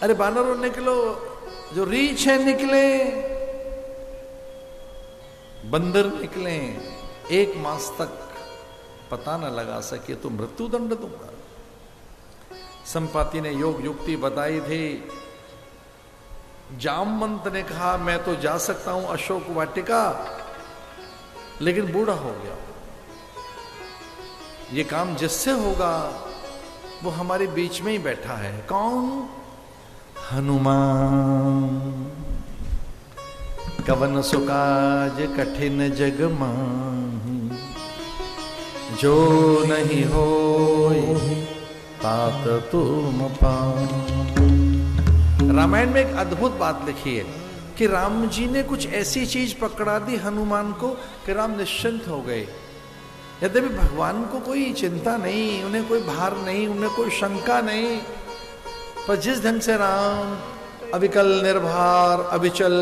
अरे बानरों निकलो, जो रीछ है निकले, बंदर निकले, 1 मास तक पता न लगा सके तो मृत्यु दंड दूंगा। संपाति ने योग युक्ति बताई थी। जामवंत ने कहा मैं तो जा सकता हूं अशोक वाटिका, लेकिन बूढ़ा हो गया, ये काम जिससे होगा वो हमारे बीच में ही बैठा है। कौन? हनुमान। कवन सुकाज कठिन जग माही, जो नहीं होय तात तुम पाओ। रामायण में एक अद्भुत बात लिखी है कि राम जी ने कुछ ऐसी चीज पकड़ा दी हनुमान को कि राम निश्चिंत हो गए। यद्यपि भगवान को कोई चिंता नहीं, उन्हें कोई भार नहीं, उन्हें कोई शंका नहीं, पर जिस ढंग से राम अविकल निर्भार अविचल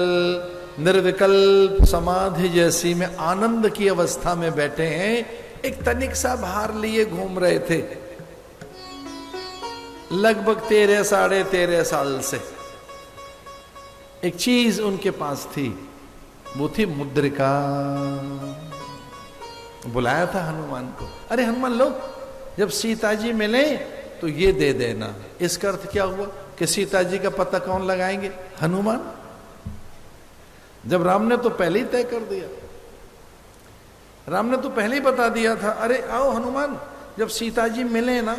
निर्विकल्प समाधि जैसी में आनंद की अवस्था में बैठे हैं, एक तनिक सा भार लिए घूम रहे थे लगभग 13-13.5 साल से। एक चीज उनके पास थी, वो थी मुद्रिका। बुलाया था हनुमान को, अरे हनुमान लो, जब सीता जी मिले तो ये दे देना। इसका अर्थ क्या हुआ कि सीता जी का पता कौन लगाएंगे? हनुमान। जब राम ने तो पहले ही तय कर दिया, राम ने तो पहले ही बता दिया था, अरे आओ हनुमान, जब सीता जी मिले ना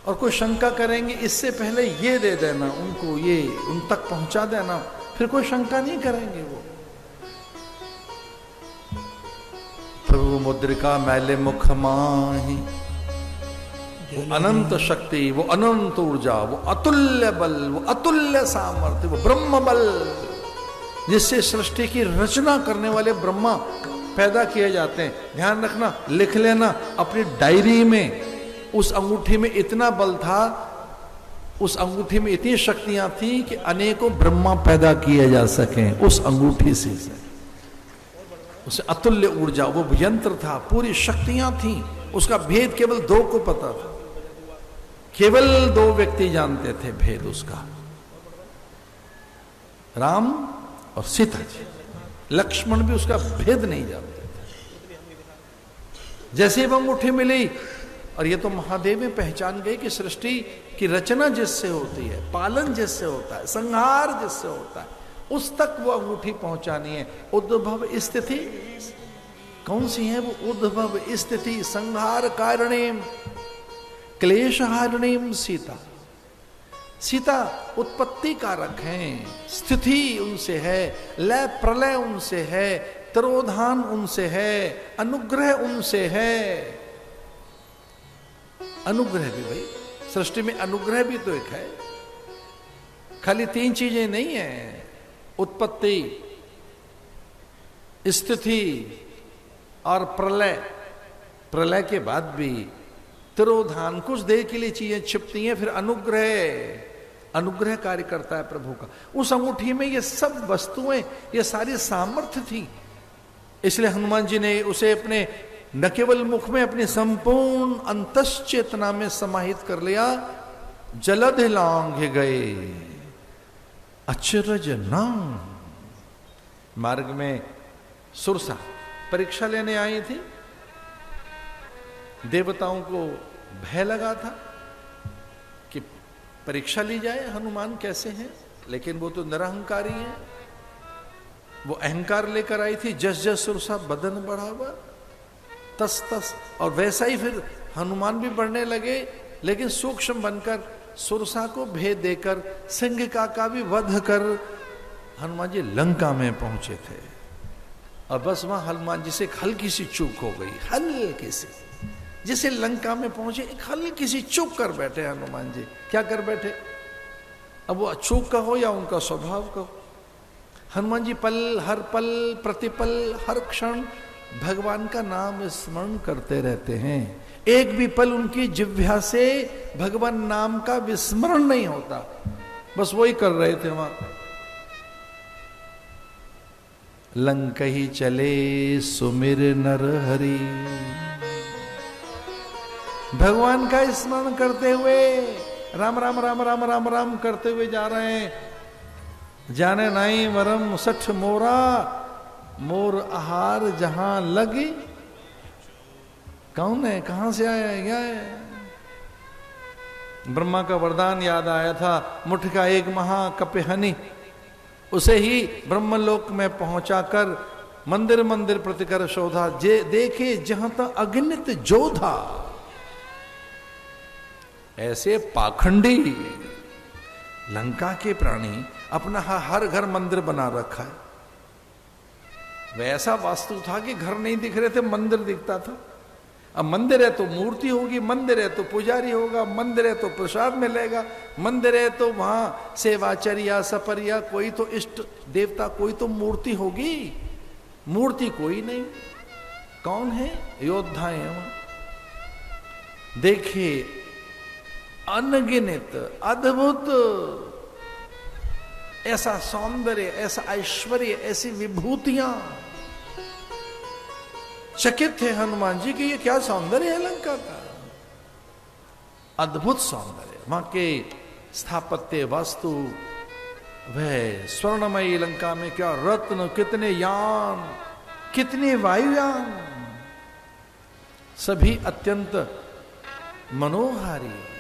और कोई शंका करेंगे इससे पहले ये दे देना उनको, ये उन तक पहुंचा देना, फिर कोई शंका नहीं करेंगे वो। प्रभु मुद्रिका मैले मुख माही, वो अनंत शक्ति, वो अनंत ऊर्जा, वो अतुल्य बल, वो अतुल्य सामर्थ्य, वो ब्रह्म बल, जिससे सृष्टि की रचना करने वाले ब्रह्मा पैदा किए जाते हैं। ध्यान रखना, लिख लेना अपनी डायरी में, उस अंगूठी में इतना बल था, उस अंगूठी में इतनी शक्तियां थी कि अनेकों ब्रह्मा पैदा किए जा सके उस अंगूठी से। उसे अतुल्य ऊर्जा, वो यंत्र था, पूरी शक्तियां थी, उसका भेद केवल 2 को पता था, केवल 2 व्यक्ति जानते थे भेद उसका, राम और सीता जी। लक्ष्मण भी उसका भेद नहीं जानते थे। जैसे वो अंगूठी मिली, और ये तो महादेव में पहचान गए कि सृष्टि की रचना जिससे होती है, पालन जिससे होता है, संहार जिससे होता है, उस तक वो अंगूठी पहुंचानी है। उद्भव स्थिति कौन सी है? वो उद्भव स्थिति संहार कारणेम क्लेश हारणेम सीता। सीता उत्पत्ति कारक हैं, स्थिति उनसे है, लय प्रलय उनसे है, तिरोधान उनसे है, अनुग्रह उनसे है। अनुग्रह भी भाई, सृष्टि में अनुग्रह भी तो एक है, खाली 3 चीजें नहीं है, उत्पत्ति, स्थिति और प्रलय। प्रलय के बाद भी तिरोधान, कुछ देर के लिए चीजें छिपती हैं, फिर अनुग्रह, अनुग्रह कार्य करता है प्रभु का। उस अंगूठी में ये सब वस्तुएं, ये सारी सामर्थ्य थी, इसलिए हनुमान जी ने उसे अपने न केवल मुख में, अपनी संपूर्ण अंतश्चेतना में समाहित कर लिया। जलध लांघ गए अचरज नाम। मार्ग में सुरसा परीक्षा लेने आई थी, देवताओं को भय लगा था कि परीक्षा ली जाए हनुमान कैसे हैं, लेकिन वो तो निरहंकारी है। वो अहंकार लेकर आई थी, जस जस सुरसा बदन बढ़ावा, तस तस, और वैसा ही फिर हनुमान भी बढ़ने लगे, लेकिन सूक्ष्म बनकर सुरसा को भेद देकर सिंहिका का भी वध कर हनुमान जी लंका में पहुंचे थे। और बस वहां हनुमान जी से एक हल्की सी चूक हो गई, हल्की सी, जिसे लंका में पहुंचे एक हल्की सी चूक कर बैठे हनुमान जी। क्या कर बैठे? अब वो चूक का हो या उनका स्वभाव का हो, हनुमान जी पल प्रतिपल हर क्षण भगवान का नाम स्मरण करते रहते हैं। एक भी पल उनकी जिह्वा से भगवान नाम का विस्मरण नहीं होता, बस वही कर रहे थे वहां। लंक ही चले सुमिर नर हरि, भगवान का स्मरण करते हुए राम राम राम राम राम राम करते हुए जा रहे हैं। जाने नाई वरम सठ मोरा, मोर आहार जहां लगी। कौन है, कहां से आया है, क्या है? ब्रह्मा का वरदान याद आया था, मुठ का एक महा कपे हनी। उसे ही ब्रह्मलोक में पहुंचाकर मंदिर मंदिर प्रतिकर शोधा। जे देखे जहां तक अगणित जोधा। ऐसे पाखंडी लंका के प्राणी अपना हर घर मंदिर बना रखा है। वैसा वास्तु था कि घर नहीं दिख रहे थे, मंदिर दिखता था। अब मंदिर है तो मूर्ति होगी, मंदिर है तो पुजारी होगा, मंदिर है तो प्रसाद मिलेगा, मंदिर है तो वहां सेवाचर्या सपरिया, कोई तो इष्ट देवता, कोई तो मूर्ति होगी। मूर्ति कोई नहीं। कौन है? योद्धाएं हैं वहां। देखिए अनगिनत अद्भुत ऐसा सौंदर्य, ऐसा ऐश्वर्य, ऐसी विभूतियां। चकित थे हनुमान जी कि ये क्या सौंदर्य है लंका का। अद्भुत सौंदर्य, वहां के स्थापत्य वास्तु, वह स्वर्णमयी लंका में क्या रत्न, कितने यान, कितने वायुयान, सभी अत्यंत मनोहारी।